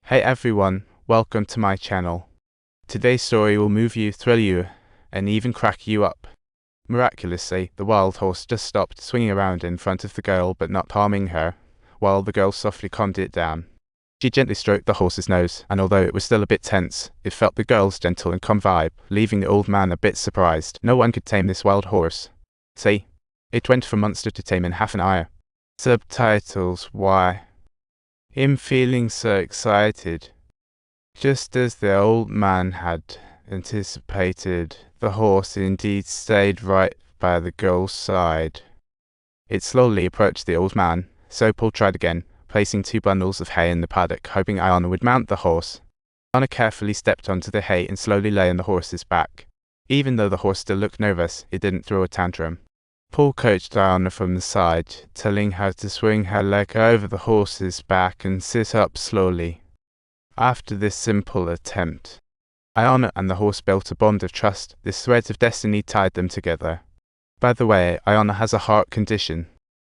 Hey everyone, welcome to my channel. Today's story will move you, thrill you, and even crack you up. Miraculously, the wild horse just stopped swinging around in front of the girl but not harming her, while the girl softly calmed it down. She gently stroked the horse's nose, and although it was still a bit tense, it felt the girl's gentle and calm vibe, leaving the old man a bit surprised. No one could tame this wild horse. See, it went from monster to tame in half an hour. Subtitles: why? Him feeling so excited. Just as the old man had anticipated, the horse indeed stayed right by the girl's side. It slowly approached the old man, so Paul tried again, placing 2 bundles of hay in the paddock, hoping Iona would mount the horse. Iona carefully stepped onto the hay and slowly lay on the horse's back. Even though the horse still looked nervous, it didn't throw a tantrum. Paul coached Iona from the side, telling her to swing her leg over the horse's back and sit up slowly. After this simple attempt, Iona and the horse built a bond of trust. This thread of destiny tied them together. By the way, Iona has a heart condition.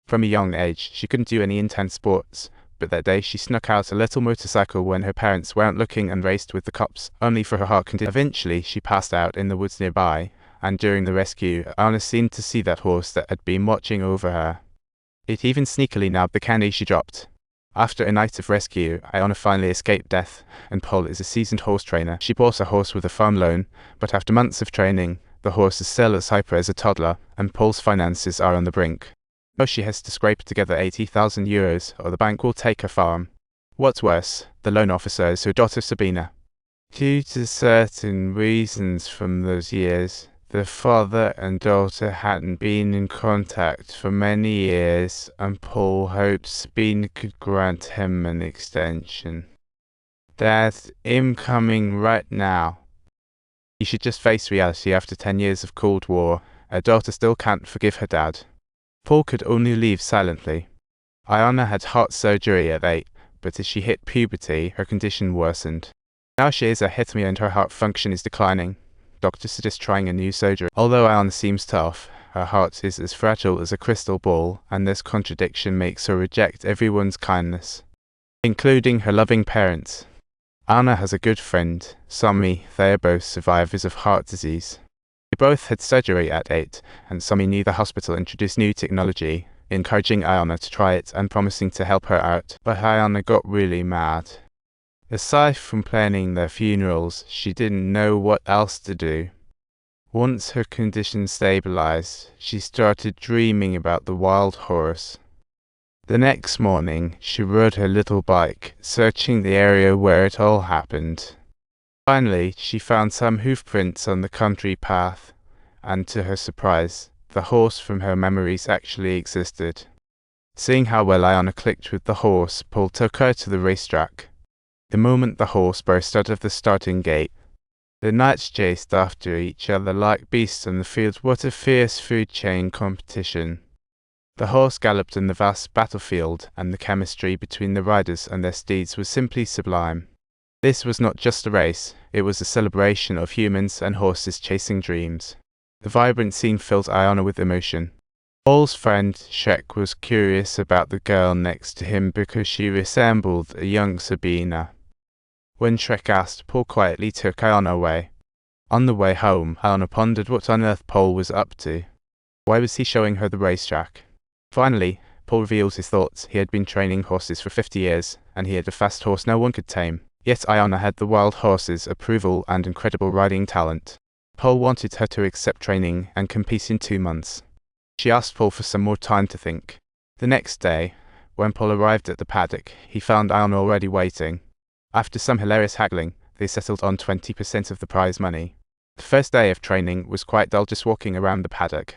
From a young age, she couldn't do any intense sports, but that day she snuck out a little motorcycle when her parents weren't looking and raced with the cops, only for her heart condition. Eventually, she passed out in the woods nearby, and during the rescue, Iona seemed to see that horse that had been watching over her. It even sneakily nabbed the candy she dropped. After a night of rescue, Iona finally escaped death, and Paul is a seasoned horse trainer. She bought a horse with a farm loan, but after months of training, the horse is still as hyper as a toddler, and Paul's finances are on the brink. Now she has to scrape together €80,000, or the bank will take her farm. What's worse, the loan officer is her daughter Sabina. Due to certain reasons from those years, the father and daughter hadn't been in contact for many years, and Paul hoped Sabina could grant him an extension. That's incoming right now. He should just face reality after 10 years of Cold War. Her daughter still can't forgive her dad. Paul could only leave silently. Iona had heart surgery at 8, but as she hit puberty, her condition worsened. Now she is a arrhythmia and her heart function is declining. Doctors suggest trying a new surgery. Although Iona seems tough, her heart is as fragile as a crystal ball, and this contradiction makes her reject everyone's kindness, including her loving parents. Iona has a good friend, Sami. They are both survivors of heart disease. They both had surgery at 8, and Sami knew the hospital introduced new technology, encouraging Iona to try it and promising to help her out. But Iona got really mad. Aside from planning their funerals, she didn't know what else to do. Once her condition stabilized, she started dreaming about the wild horse. The next morning, she rode her little bike, searching the area where it all happened. Finally, she found some hoof prints on the country path, and to her surprise, the horse from her memories actually existed. Seeing how well Iona clicked with the horse, Paul took her to the racetrack. The moment the horse burst out of the starting gate, the knights chased after each other like beasts on the field. What a fierce food chain competition. The horse galloped in the vast battlefield, and the chemistry between the riders and their steeds was simply sublime. This was not just a race, it was a celebration of humans and horses chasing dreams. The vibrant scene filled Iona with emotion. Paul's friend Shrek was curious about the girl next to him because she resembled a young Sabina. When Shrek asked, Paul quietly took Iona away. On the way home, Iona pondered what on earth Paul was up to. Why was he showing her the racetrack? Finally, Paul revealed his thoughts. He had been training horses for 50 years, and he had a fast horse no one could tame. Yet Iona had the wild horse's approval and incredible riding talent. Paul wanted her to accept training and compete in 2 months. She asked Paul for some more time to think. The next day, when Paul arrived at the paddock, he found Iona already waiting. After some hilarious haggling, they settled on 20% of the prize money. The first day of training was quite dull, just walking around the paddock.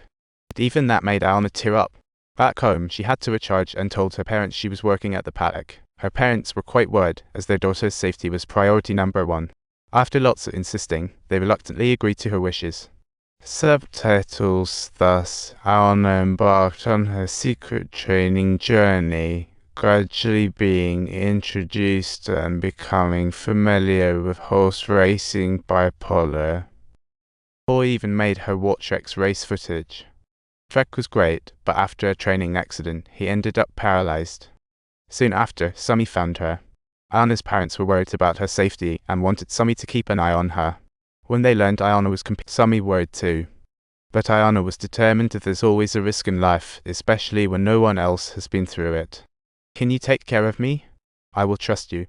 But even that made Iona tear up. Back home, she had to recharge and told her parents she was working at the paddock. Her parents were quite worried, as their daughter's safety was priority number 1. After lots of insisting, they reluctantly agreed to her wishes. Subtitles: thus, Iona embarked on her secret training journey, gradually being introduced and becoming familiar with horse racing bipolar. Paul even made her watch Shrek's race footage. Shrek was great, but after a training accident, he ended up paralyzed. Soon after, Sami found her. Ayana's parents were worried about her safety and wanted Sumi to keep an eye on her. When they learned Ayana was competing, Sumi worried too. But Ayana was determined that there's always a risk in life, especially when no one else has been through it. Can you take care of me? I will trust you.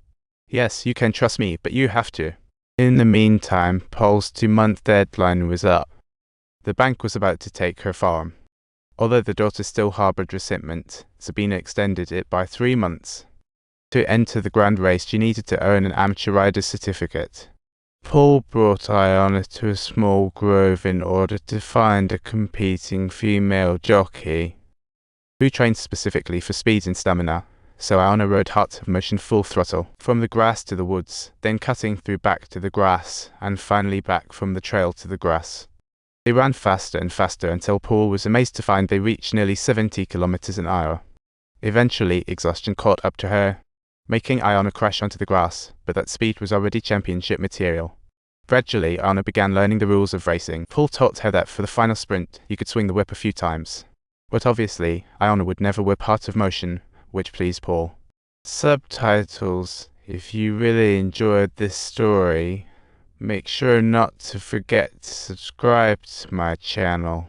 Yes, you can trust me, but you have to. In the meantime, Paul's 2-month deadline was up. The bank was about to take her farm. Although the daughter still harbored resentment, Sabina extended it by 3 months. To enter the grand race, she needed to earn an amateur rider's certificate. Paul brought Ayana to a small grove in order to find a competing female jockey who trained specifically for speed and stamina. So Ayana rode Heart of Motion full throttle, from the grass to the woods, then cutting through back to the grass, and finally back from the trail to the grass. They ran faster and faster until Paul was amazed to find they reached nearly 70 kilometers an hour. Eventually, exhaustion caught up to her, making Ayana crash onto the grass, but that speed was already championship material. Gradually, Ayana began learning the rules of racing. Paul taught her that for the final sprint, you could swing the whip a few times. But obviously, Ayana would never whip Heart of Motion, which pleased Paul. Subtitles. If you really enjoyed this story, make sure not to forget to subscribe to my channel.